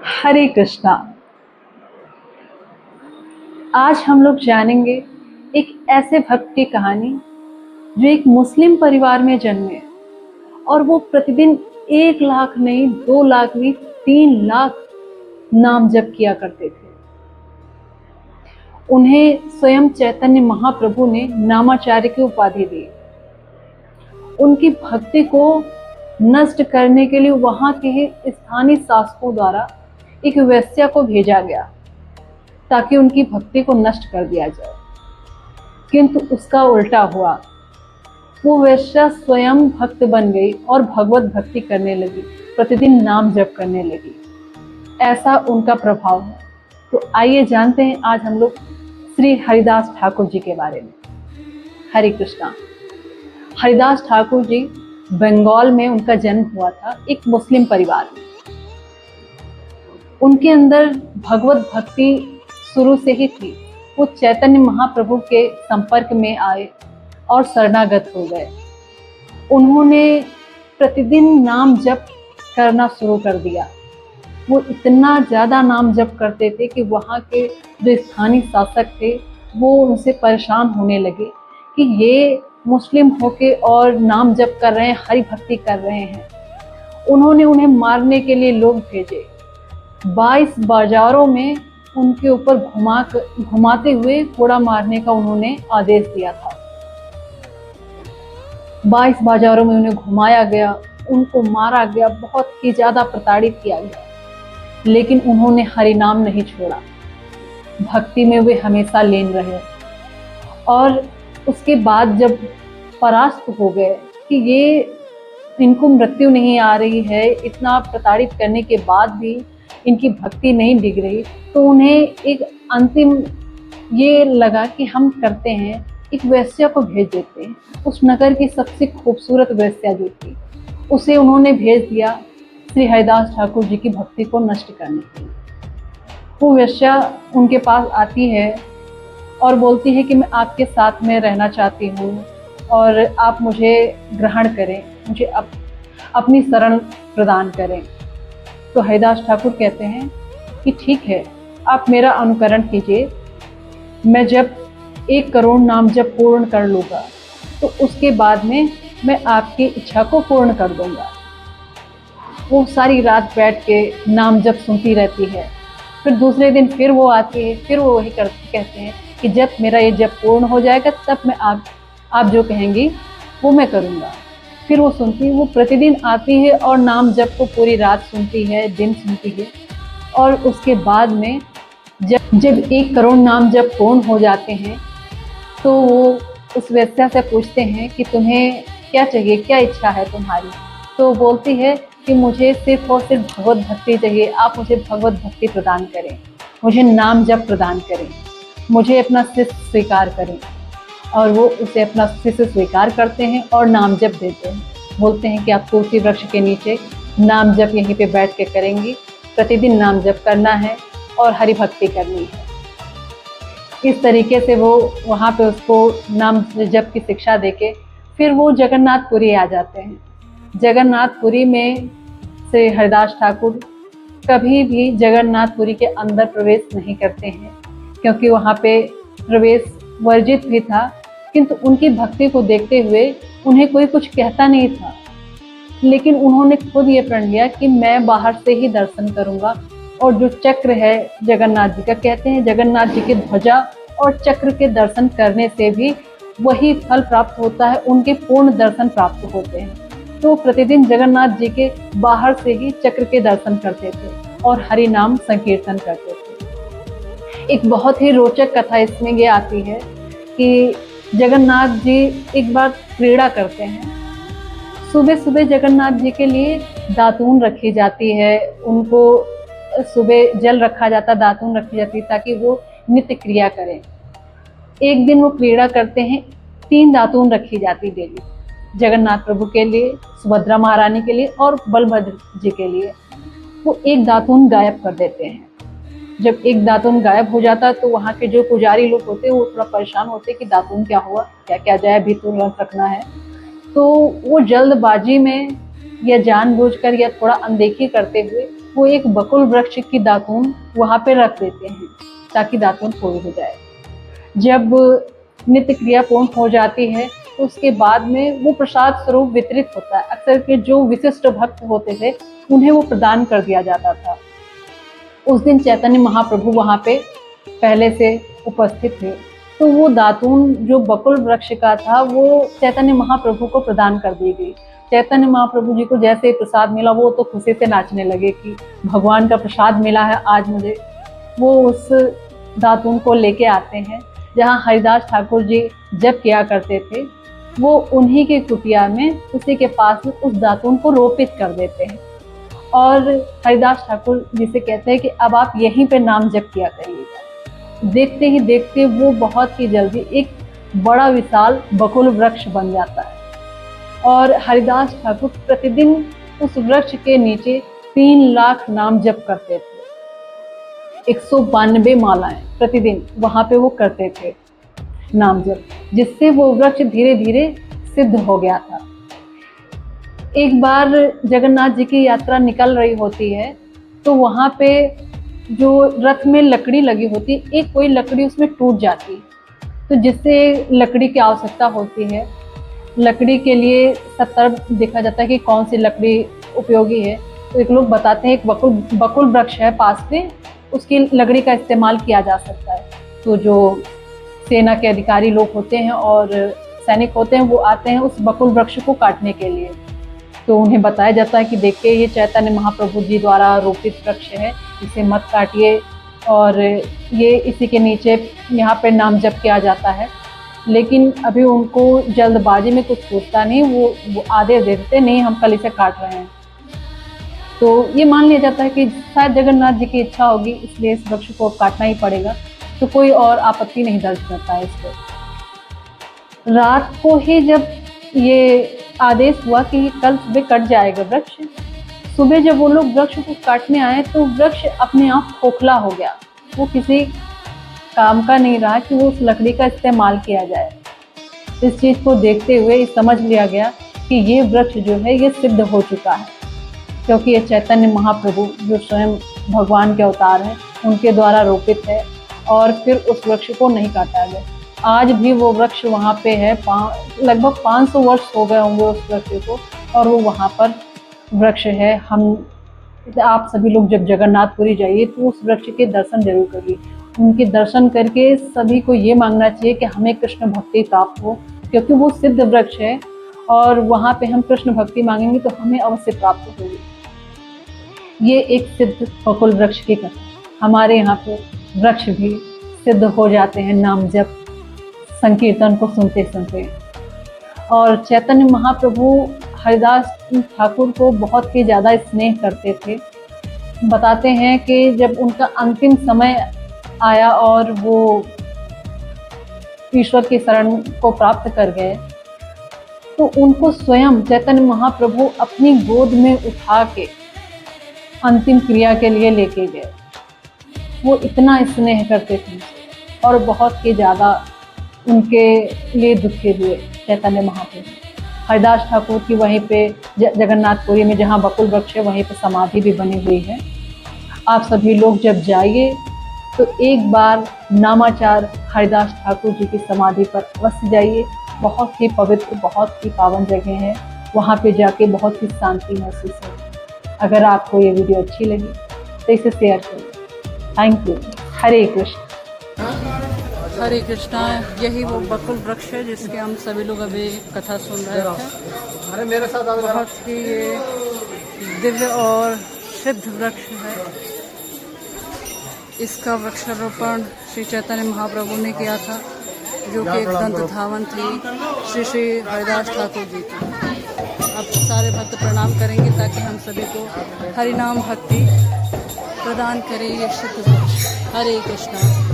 हरे कृष्णा। आज हम लोग जानेंगे एक ऐसे भक्त की कहानी जो एक मुस्लिम परिवार में जन्मे और वो प्रतिदिन 1 लाख नहीं, 2 लाख नहीं, 3 लाख नाम जप किया करते थे। उन्हें स्वयं चैतन्य महाप्रभु ने नामाचार्य की उपाधि दी। उनकी भक्ति को नष्ट करने के लिए वहां के स्थानीय शासकों द्वारा एक वेश्या को भेजा गया ताकि उनकी भक्ति को नष्ट कर दिया जाए, किंतु उसका उल्टा हुआ। वो वेश्या स्वयं भक्त बन गई और भगवत भक्ति करने लगी, प्रतिदिन नाम जप करने लगी। ऐसा उनका प्रभाव है। तो आइए जानते हैं आज हम लोग श्री हरिदास ठाकुर जी के बारे में। हरे कृष्णा। हरिदास ठाकुर जी बंगाल में उनका जन्म हुआ था, एक मुस्लिम परिवार में। उनके अंदर भगवत भक्ति शुरू से ही थी। वो चैतन्य महाप्रभु के संपर्क में आए और शरणागत हो गए। उन्होंने प्रतिदिन नाम जप करना शुरू कर दिया। वो इतना ज़्यादा नाम जप करते थे कि वहाँ के जो स्थानीय शासक थे वो उनसे परेशान होने लगे कि ये मुस्लिम होके और नाम जप कर रहे हैं, हरि भक्ति कर रहे हैं। उन्होंने उन्हें मारने के लिए लोग भेजे। 22 बाजारों में उनके ऊपर घुमाते हुए कोड़ा मारने का उन्होंने आदेश दिया था। 22 बाजारों में उन्हें घुमाया गया, उनको मारा गया, बहुत ही ज़्यादा प्रताड़ित किया गया, लेकिन उन्होंने हरि नाम नहीं छोड़ा। भक्ति में वे हमेशा लीन रहे। और उसके बाद जब परास्त हो गए कि ये इनको मृत्यु नहीं आ रही है, इतना प्रताड़ित करने के बाद भी इनकी भक्ति नहीं डिग रही, तो उन्हें एक अंतिम ये लगा कि हम करते हैं, एक वेश्या को भेज देते हैं। उस नगर की सबसे खूबसूरत वेश्या जो थी उसे उन्होंने भेज दिया श्री हरिदास ठाकुर जी की भक्ति को नष्ट करने के लिए। वो वेश्या उनके पास आती है और बोलती है कि मैं आपके साथ में रहना चाहती हूँ और आप मुझे ग्रहण करें, मुझे अपनी शरण प्रदान करें। तो हरिदास ठाकुर कहते हैं कि ठीक है, आप मेरा अनुकरण कीजिए। मैं जब 1 करोड़ नाम जब पूर्ण कर लूँगा तो उसके बाद में मैं आपकी इच्छा को पूर्ण कर दूँगा। वो सारी रात बैठ के नाम जप सुनती रहती है। फिर दूसरे दिन फिर वो आती है, फिर वो वही कहते हैं कि जब मेरा ये जप पूर्ण हो जाएगा तब मैं आप जो कहेंगी वो मैं करूँगा। फिर वो सुनती है, वो प्रतिदिन आती है और नाम जप को पूरी रात सुनती है, दिन सुनती है। और उसके बाद में जब 1 करोड़ नाम जप पूर्ण हो जाते हैं तो वो उस वेश्या से पूछते हैं कि तुम्हें क्या चाहिए, क्या इच्छा है तुम्हारी। तो बोलती है कि मुझे सिर्फ और सिर्फ भगवत भक्ति चाहिए, आप मुझे भगवत भक्ति प्रदान करें, मुझे नाम जप प्रदान करें, मुझे अपना शिष्य स्वीकार करें। और वो उसे अपना शिष्य स्वीकार करते हैं और नाम जप देते हैं। बोलते हैं कि आप तुलसी वृक्ष के नीचे नाम जप यहीं पे बैठ के करेंगी, प्रतिदिन नाम जप करना है और हरि भक्ति करनी है। इस तरीके से वो वहाँ पे उसको नाम जप की शिक्षा देके फिर वो जगन्नाथपुरी आ जाते हैं। जगन्नाथपुरी में श्री हरिदास ठाकुर कभी भी जगन्नाथपुरी के अंदर प्रवेश नहीं करते हैं, क्योंकि वहाँ पे प्रवेश वर्जित भी था। किंतु उनकी भक्ति को देखते हुए उन्हें कोई कुछ कहता नहीं था, लेकिन उन्होंने खुद ये प्रण लिया कि मैं बाहर से ही दर्शन करूंगा। और जो चक्र है जगन्नाथ जी का, कहते हैं जगन्नाथ जी की ध्वजा और चक्र के दर्शन करने से भी वही फल प्राप्त होता है, उनके पूर्ण दर्शन प्राप्त होते हैं। तो प्रतिदिन जगन्नाथ जी के बाहर से ही चक्र के दर्शन करते थे और हरि नाम संकीर्तन करते थे। एक बहुत ही रोचक कथा इसमें ये आती है कि जगन्नाथ जी एक बार क्रीड़ा करते हैं। सुबह सुबह जगन्नाथ जी के लिए दातून रखी जाती है, उनको सुबह जल रखा जाता, दातून रखी जाती है ताकि वो नित्य क्रिया करें। एक दिन वो क्रीड़ा करते हैं, 3 दातून रखी जाती डेली, जगन्नाथ प्रभु के लिए, सुभद्रा महारानी के लिए और बलभद्र जी के लिए। वो एक दातून गायब कर देते हैं। जब एक दातून गायब हो जाता है तो वहाँ के जो पुजारी लोग होते हैं वो थोड़ा परेशान होते हैं कि दातून क्या हुआ, क्या क्या जाए, अभी तो रखना है। तो वो जल्दबाजी में या जानबूझकर या थोड़ा अनदेखी करते हुए वो एक बकुल वृक्ष की दातून वहाँ पे रख देते हैं ताकि दातून पूरी हो जाए। जब नित्य क्रिया पूर्ण हो जाती है तो उसके बाद में वो प्रसाद स्वरूप वितरित होता है। अक्सर के जो विशिष्ट भक्त होते थे उन्हें वो प्रदान कर दिया जाता था। उस दिन चैतन्य महाप्रभु वहाँ पे पहले से उपस्थित थे, तो वो दातून जो बकुल वृक्ष का था वो चैतन्य महाप्रभु को प्रदान कर दी गई। चैतन्य महाप्रभु जी को जैसे प्रसाद मिला वो तो खुशी से नाचने लगे कि भगवान का प्रसाद मिला है आज मुझे। वो उस दातून को लेके आते हैं जहाँ हरिदास ठाकुर जी जप किया करते थे, वो उन्हीं की कुटिया में उसी के पास में उस दातून को रोपित कर देते हैं और हरिदास ठाकुर जी से कहते हैं कि अब आप यहीं पे नाम जप किया करिएगा। देखते ही देखते वो बहुत ही जल्दी एक बड़ा विशाल बकुल वृक्ष बन जाता है और हरिदास ठाकुर प्रतिदिन उस वृक्ष के नीचे 3 लाख नाम जप करते थे। 192 मालाएं प्रतिदिन वहां पे वो करते थे नाम जप, जिससे वो वृक्ष धीरे धीरे सिद्ध हो गया था। एक बार जगन्नाथ जी की यात्रा निकल रही होती है तो वहां पे जो रथ में लकड़ी लगी होती है, एक कोई लकड़ी उसमें टूट जाती, तो जिससे लकड़ी की आवश्यकता होती है। लकड़ी के लिए सब तरफ देखा जाता है कि कौन सी लकड़ी उपयोगी है, तो एक लोग बताते हैं एक बकुल वृक्ष है पास में, उसकी लकड़ी का इस्तेमाल किया जा सकता है। तो जो सेना के अधिकारी लोग होते हैं और सैनिक होते हैं वो आते हैं उस बकुल वृक्ष को काटने के लिए, तो उन्हें बताया जाता है कि देखिए ये चैतन्य महाप्रभु जी द्वारा रोपित वृक्ष है, इसे मत काटिए और ये इसी के नीचे यहाँ पे नाम जप किया जाता है। लेकिन अभी उनको जल्दबाजी में कुछ सोचता नहीं, वो आदेश दे देते नहीं हम कल इसे काट रहे हैं। तो ये मान लिया जाता है कि शायद जगन्नाथ जी की इच्छा होगी इसलिए इस वृक्ष को काटना ही पड़ेगा, तो कोई और आपत्ति नहीं दर्ज करता है इस पर। रात को ही जब ये आदेश हुआ कि कल सुबह कट जाएगा वृक्ष, सुबह जब वो लोग वृक्ष को काटने आए तो वृक्ष अपने आप खोखला हो गया, वो किसी काम का नहीं रहा कि वो उस लकड़ी का इस्तेमाल किया जाए। इस चीज़ को देखते हुए समझ लिया गया कि ये वृक्ष जो है ये सिद्ध हो चुका है, क्योंकि ये चैतन्य महाप्रभु जो स्वयं भगवान के अवतार हैं उनके द्वारा रोपित है और फिर उस वृक्ष को नहीं काटा गया। आज भी वो वृक्ष वहाँ पे है, लगभग 500 वर्ष हो गए होंगे उस वृक्ष को और वो वहाँ पर वृक्ष है। आप सभी लोग जब जगन्नाथपुरी जाइए तो उस वृक्ष के दर्शन जरूर करिए। उनके दर्शन करके सभी को ये मांगना चाहिए कि हमें कृष्ण भक्ति प्राप्त हो, क्योंकि वो सिद्ध वृक्ष है और वहाँ पे हम कृष्ण भक्ति मांगेंगे तो हमें अवश्य प्राप्त होगी। ये एक सिद्ध बकुल वृक्ष की कथा। हमारे यहाँ पे वृक्ष भी सिद्ध हो जाते हैं नाम जप संकीर्तन को सुनते सुनते। और चैतन्य महाप्रभु हरिदास ठाकुर को बहुत ही ज़्यादा स्नेह करते थे। बताते हैं कि जब उनका अंतिम समय आया और वो ईश्वर की शरण को प्राप्त कर गए तो उनको स्वयं चैतन्य महाप्रभु अपनी गोद में उठा के अंतिम क्रिया के लिए लेके गए। वो इतना स्नेह करते थे और बहुत ही ज़्यादा उनके लिए दुखी हुए चैतन्य महाप्रभु। हरिदास ठाकुर की वहीं पे जगन्नाथपुरी में जहाँ बकुल वृक्ष है वहीं पे समाधि भी बनी हुई है। आप सभी लोग जब जाइए तो एक बार नामाचार हरिदास ठाकुर जी की समाधि पर अवश्य जाइए। बहुत ही पवित्र, बहुत ही पावन जगह है, वहाँ पे जाके बहुत ही शांति महसूस होगी। अगर आपको ये वीडियो अच्छी लगी तो इसे शेयर करिए। Thank you. हरे कृष्ण। हरे कृष्णा। यही वो बकुल वृक्ष है जिसके हम सभी लोग अभी कथा सुन रहे थे। बहुत ही ये दिव्य और सिद्ध वृक्ष है। इसका वृक्षारोपण श्री चैतन्य महाप्रभु ने किया था, जो कि एक दंत धावन थी श्री हरिदास ठाकुर जी की। अब सारे भक्त प्रणाम करेंगे ताकि हम सभी को हरिनाम भक्ति प्रदान करें ये सिद्ध वृक्ष। हरे कृष्णा।